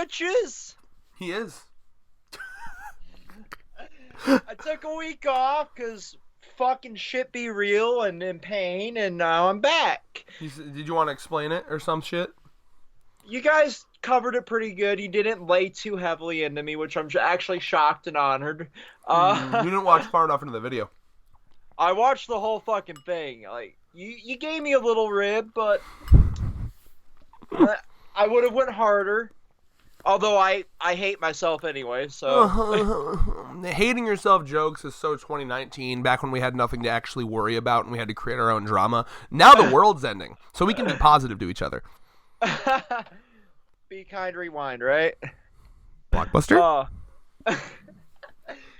bitches. He is. I took a week off because fucking shit be real and in pain, and now I'm back. Did you want to explain it or some shit? You guys covered it pretty good. You didn't lay too heavily into me, which I'm actually shocked and honored. You didn't watch far enough into the video. I watched the whole fucking thing. Like, you gave me a little rib, but I would have went harder. Although I hate myself anyway, so... Hating yourself jokes is so 2019, back when we had nothing to actually worry about and we had to create our own drama. Now the world's ending, so we can be positive to each other. Be kind, rewind, right? Blockbuster?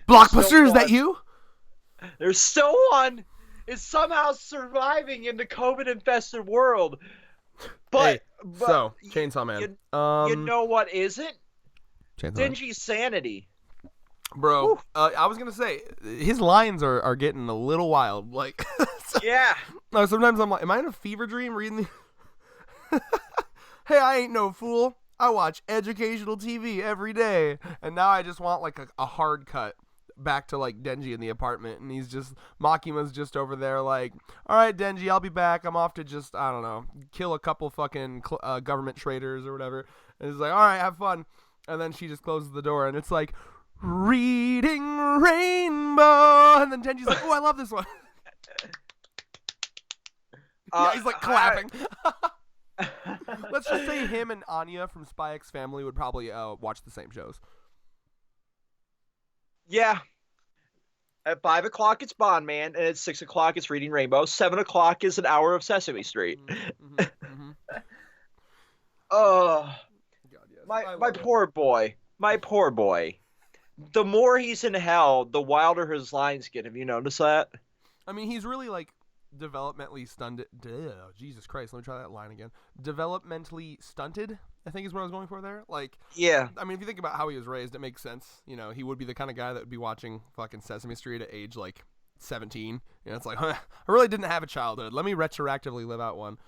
Blockbuster, is that you? There's still one. It's somehow surviving in the COVID-infested world. But, Chainsaw Man. You know what isn't? Chainsaw Dingy Sanity. Bro, I was going to say, his lines are getting a little wild. Like, yeah. No, sometimes I'm like, am I in a fever dream reading the... Hey, I ain't no fool. I watch educational TV every day. And now I just want like a hard cut back to like Denji in the apartment. And Makima's just over there like, all right, Denji, I'll be back. I'm off to just, I don't know, kill a couple fucking government traitors or whatever. And it's like, all right, have fun. And then she just closes the door and it's like, reading Rainbow. And then Denji's like, oh, I love this one. Yeah, he's like clapping. Let's just say him and Anya from Spy X Family would probably watch the same shows. Yeah. At 5 o'clock, it's Bond Man, and at 6 o'clock, it's Reading Rainbow. 7 o'clock is an hour of Sesame Street. Oh, my poor boy. My poor boy. The more he's in hell, the wilder his lines get. Have you noticed that? I mean, he's really like developmentally stunted. Jesus Christ, let me try that line again. Developmentally stunted, I think is what I was going for there. Like, yeah. I mean, if you think about how he was raised, it makes sense. You know, he would be the kind of guy that would be watching fucking Sesame Street at age like 17. You know, it's like, I really didn't have a childhood. Let me retroactively live out one.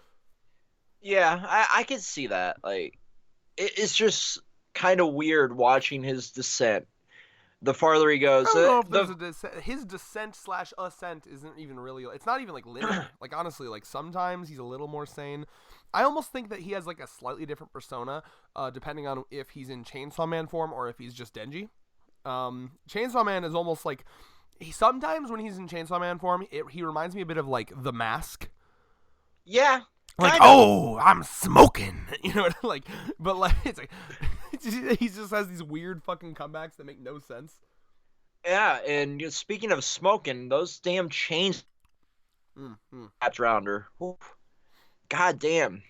Yeah, I can see that. Like, it's just kind of weird watching his descent. The farther he goes, I don't know if his descent/ascent isn't even really. It's not even like linear. Like honestly, like sometimes he's a little more sane. I almost think that he has like a slightly different persona, depending on if he's in Chainsaw Man form or if he's just Denji. Chainsaw Man is almost like sometimes when he's in Chainsaw Man form, he reminds me a bit of like The Mask. Yeah. Like, oh, I'm smoking, you know, like, but like, it's like, he just has these weird fucking comebacks that make no sense. Yeah, and speaking of smoking, those damn chains patch rounder. God damn.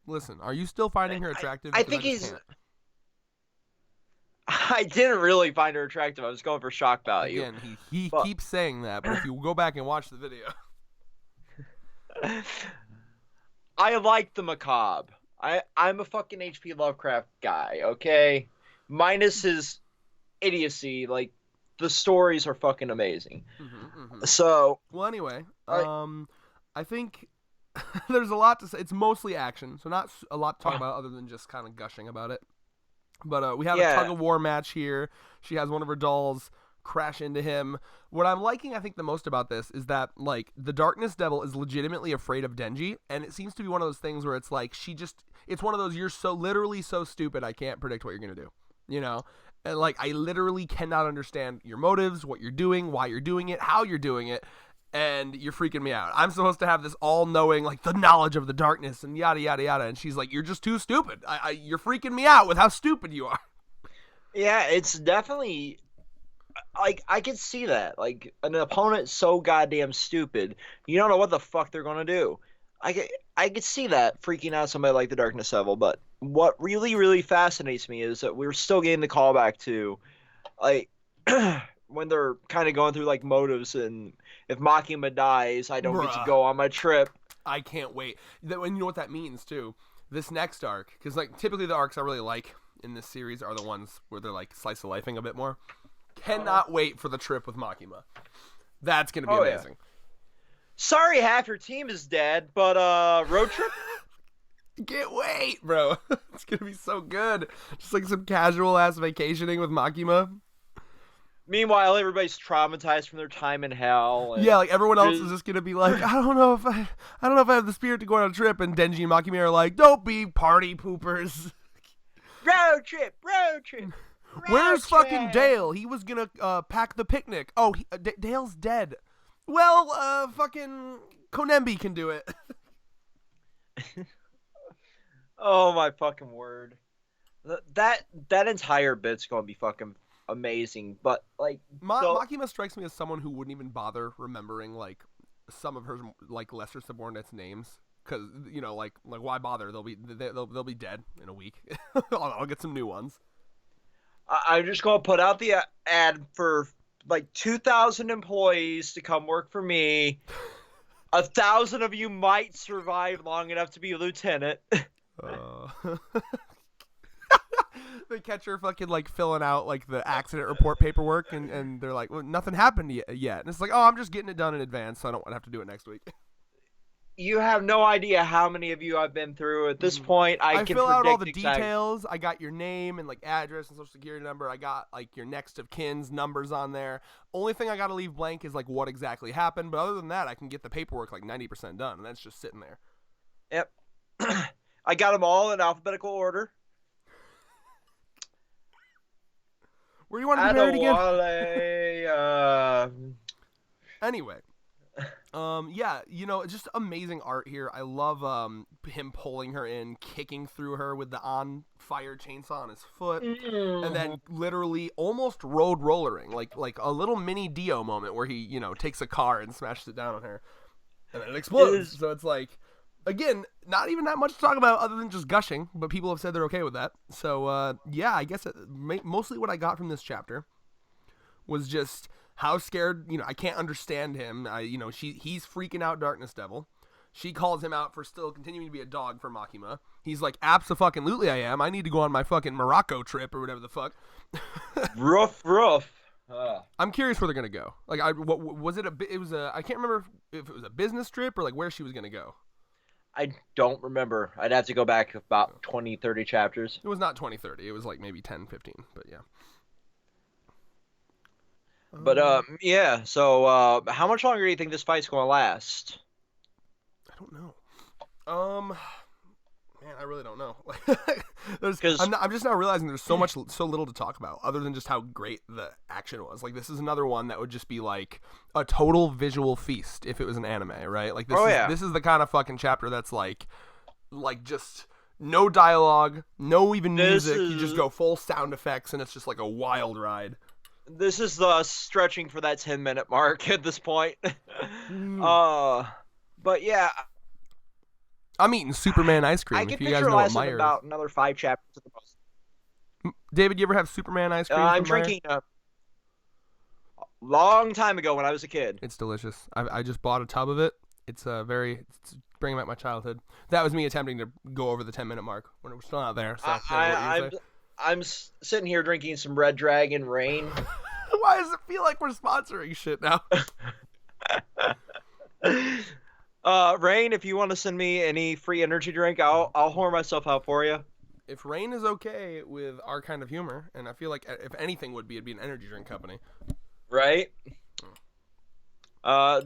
Listen, are you still finding her attractive? I think I didn't really find her attractive. I was going for shock value. Again, he keeps saying that, but if you go back and watch the video. I like the macabre. I'm a fucking H.P. Lovecraft guy, okay? Minus his idiocy, like, the stories are fucking amazing. So... Well, anyway, I think there's a lot to say. It's mostly action, so not a lot to talk about other than just kind of gushing about it. But we have a tug-of-war match here. She has one of her dolls crash into him. What I'm liking, I think, the most about this is that, like, the Darkness Devil is legitimately afraid of Denji, and it seems to be one of those things where it's like, it's one of those, you're literally so stupid, I can't predict what you're gonna do, you know? And, like, I literally cannot understand your motives, what you're doing, why you're doing it, how you're doing it, and you're freaking me out. I'm supposed to have this all-knowing, like, the knowledge of the darkness, and yada, yada, yada, and she's like, you're just too stupid. You're freaking me out with how stupid you are. Yeah, it's definitely... Like, I can see that. Like, an opponent so goddamn stupid, you don't know what the fuck they're gonna do. I could see that freaking out somebody like the Darkness Devil, but what really, really fascinates me is that we're still getting the callback to, like, when they're kind of going through, like, motives, and if Makima dies, I don't get to go on my trip. I can't wait. And you know what that means, too? This next arc, because, like, typically the arcs I really like in this series are the ones where they're, like, slice of lifing a bit more. Cannot wait for the trip with Makima. That's going to be amazing. Yeah. Sorry half your team is dead, but road trip? Can't wait, bro. It's gonna be so good. Just like some casual ass vacationing with Makima. Meanwhile, everybody's traumatized from their time in hell, Yeah, and like everyone else is just just gonna be like, I don't know if I have the spirit to go on a trip. And Denji and Makima are like, don't be party poopers. road trip, road trip, road Where's fucking trip. Dale? He was gonna pack the picnic. Oh, Dale's dead. Well, fucking Konembi can do it. Oh my fucking word! That entire bit's gonna be fucking amazing. But like, so Makima strikes me as someone who wouldn't even bother remembering like some of her like lesser subordinates' names. Cause like why bother? They'll be dead in a week. I'll get some new ones. I'm just gonna put out the ad for like 2,000 employees to come work for me. 1,000 of you might survive long enough to be a lieutenant. Uh... They catch her fucking like filling out like the accident report paperwork, and they're like, well, nothing happened yet. And it's like, oh, I'm just getting it done in advance, so I don't want to have to do it next week. You have no idea how many of you I've been through. At this point, I can fill out all the predict details. I got your name and like address and social security number. I got like your next of kin's numbers on there. Only thing I got to leave blank is like what exactly happened. But other than that, I can get the paperwork like 90% done, and that's just sitting there. Yep. I got them all in alphabetical order. Where do you want to be married again? Anyway. Yeah, just amazing art here. I love him pulling her in, kicking through her with the on fire chainsaw on his foot, and then literally almost road rollering, like a little mini Dio moment where he takes a car and smashes it down on her, and then it explodes. So it's like, again, not even that much to talk about other than just gushing, but people have said they're okay with that. So yeah, I guess mostly what I got from this chapter was just how scared, I can't understand him. He's freaking out Darkness Devil. She calls him out for still continuing to be a dog for Makima. He's like, abso-fucking-lutely I am. I need to go on my fucking Morocco trip or whatever the fuck. Rough. I'm curious where they're going to go. Like, what was it? I can't remember if it was a business trip or like where she was going to go. I don't remember. I'd have to go back about 20, 30 chapters. It was not 20, 30. It was like maybe 10, 15, but yeah. But yeah. So how much longer do you think this fight's going to last? I don't know. Man, I really don't know. I'm just now realizing there's so little to talk about, other than just how great the action was. Like, this is another one that would just be like a total visual feast if it was an anime, right? Like, this is the kind of fucking chapter that's like just no dialogue, no even music. You just go full sound effects, and it's just like a wild ride. This is the stretching for that 10-minute mark at this point. But yeah, I'm eating Superman ice cream. I can if you picture guys know what lasting Meyer about another 5 chapters at the most. David, you ever have Superman ice cream? I'm drinking a long time ago when I was a kid. It's delicious. I just bought a tub of it. It's it's bringing back my childhood. That was me attempting to go over the 10-minute mark when we're still not there. So I'm sitting here drinking some Red Dragon Rain. Why does it feel like we're sponsoring shit now? Rain, if you want to send me any free energy drink, I'll whore myself out for you. If Rain is okay with our kind of humor, and I feel like if anything it'd be an energy drink company. Right?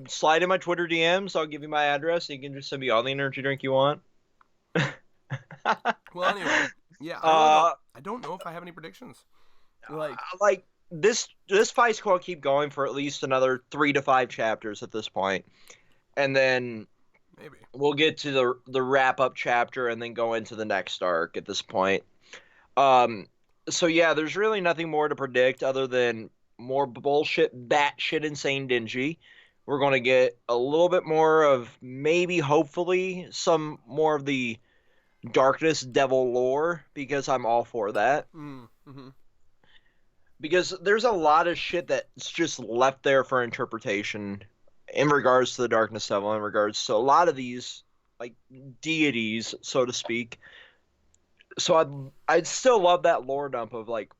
Slide in my Twitter DMs. I'll give you my address. You can just send me all the energy drink you want. Well, anyway, yeah. I don't know if I have any predictions. Like this fight's going to keep going for at least another 3 to 5 chapters at this point, and then maybe we'll get to the wrap up chapter and then go into the next arc at this point. So yeah, there's really nothing more to predict other than more bullshit, batshit insane Denji. We're going to get a little bit more of maybe, hopefully, some more of the Darkness Devil lore, because I'm all for that. Mm-hmm. Because there's a lot of shit that's just left there for interpretation in regards to the Darkness Devil, in regards to a lot of these like deities, so to speak. So I'd still love that lore dump of like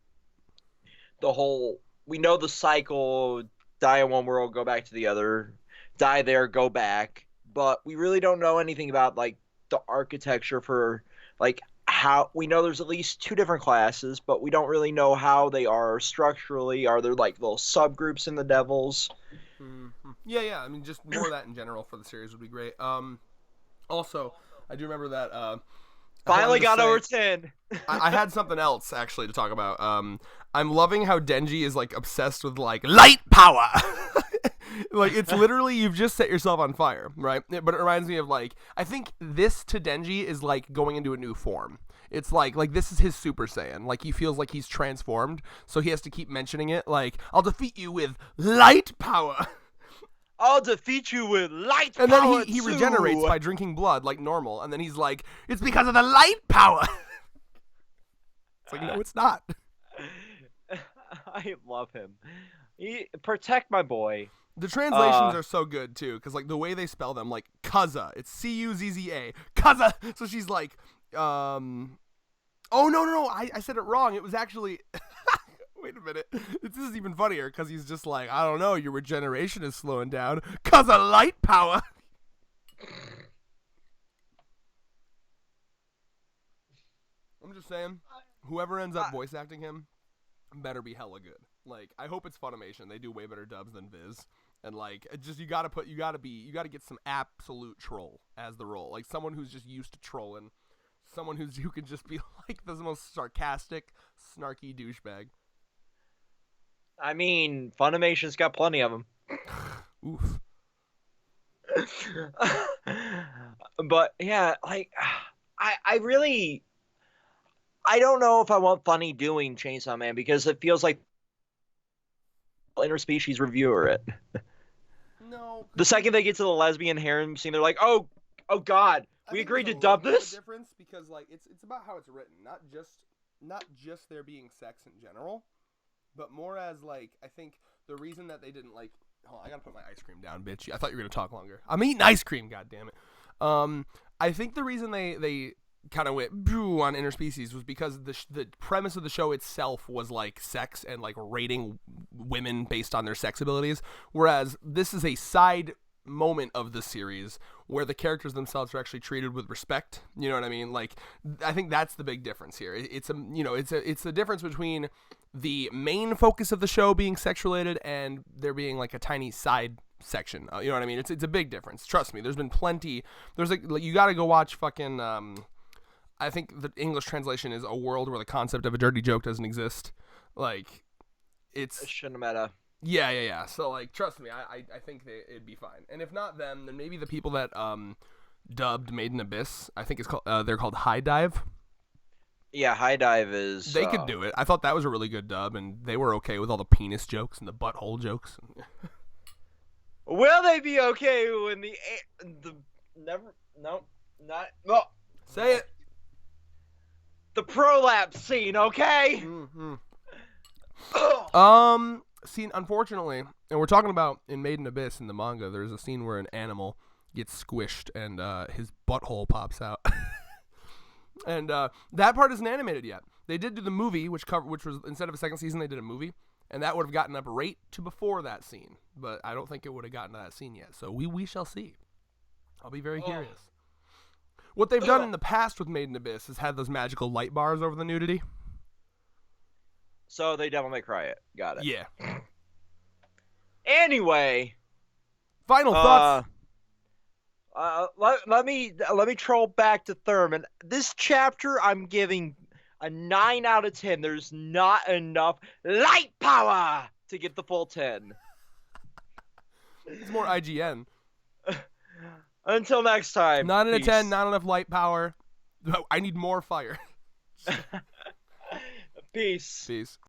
the whole, we know the cycle, die in one world, go back to the other, die there, go back, but we really don't know anything about like the architecture for like how we know there's at least two different classes, but we don't really know how they are structurally. Are there like little subgroups in the devils? Mm-hmm. Yeah. I mean, just more of that in general for the series would be great. Also, I do remember that. Finally got over 10. I had something else actually to talk about. I'm loving how Denji is like obsessed with like light power. Like it's literally you've just set yourself on fire, right? But it reminds me of like I think this to Denji is like going into a new form. It's like this is his Super Saiyan. Like he feels like he's transformed, so he has to keep mentioning it. Like I'll defeat you with light power. I'll defeat you with light power. And then he regenerates by drinking blood like normal. And then he's like, it's because of the light power. It's like, no, it's not. I love him. Protect my boy. The translations are so good too, because like the way they spell them, like Cuzza, it's Cuzza, Cuzza. So she's like, oh no, I said it wrong. It was actually, wait a minute, this is even funnier because he's just like, I don't know, your regeneration is slowing down, cause of light power. I'm just saying, whoever ends up voice acting him better be hella good. Like, I hope it's Funimation. They do way better dubs than Viz. And like, it just you gotta get some absolute troll as the role, like someone who's just used to trolling, someone who can just be like the most sarcastic, snarky douchebag. I mean, Funimation's got plenty of them. Oof. But yeah, like I really I don't know if I want Funny doing Chainsaw Man because it feels like interspecies reviewer it. No. The second they get to the lesbian harem scene, they're like, "Oh God, we agreed to dub this." Difference because like it's about how it's written, not just there being sex in general, but more as like I think the reason that they didn't like. Hold on, I gotta put my ice cream down, bitch. I thought you were gonna talk longer. I'm eating ice cream, goddammit. I think the reason they kind of went boo on interspecies was because the premise of the show itself was like sex and like rating women based on their sex abilities, whereas this is a side moment of the series where the characters themselves are actually treated with respect. You know what I mean? Like I think that's the big difference here. It's the difference between the main focus of the show being sex related and there being like a tiny side section. You know what I mean? It's a big difference. Trust me. There's been plenty. There's like you got to go watch fucking. I think the English translation is a world where the concept of a dirty joke doesn't exist. Like, it's Shinameta. Yeah. So, like, trust me, I think it'd be fine. And if not them, then maybe the people that dubbed Made in Abyss, I think it's called. They're called High Dive. Yeah, High Dive is. They could do it. I thought that was a really good dub, and they were okay with all the penis jokes and the butthole jokes. Will they be okay when the never? No, not no. Say it. The prolapse scene, okay? Mm-hmm. Scene, unfortunately, and we're talking about in Made in Abyss in the manga, there's a scene where an animal gets squished and his butthole pops out. And that part isn't animated yet. They did do the movie, which was, instead of a second season, they did a movie. And that would have gotten up right to before that scene. But I don't think it would have gotten to that scene yet. So we shall see. I'll be very curious. What they've done in the past with Made in Abyss is had those magical light bars over the nudity. So they Devil May Cry it. Got it. Yeah. Anyway. Final thoughts. Let me troll back to Thurman. This chapter I'm giving a 9 out of 10. There's not enough light power to get the full 10. It's more IGN. Until next time. 9 out of 10, not enough light power. I need more fire. Peace. Peace.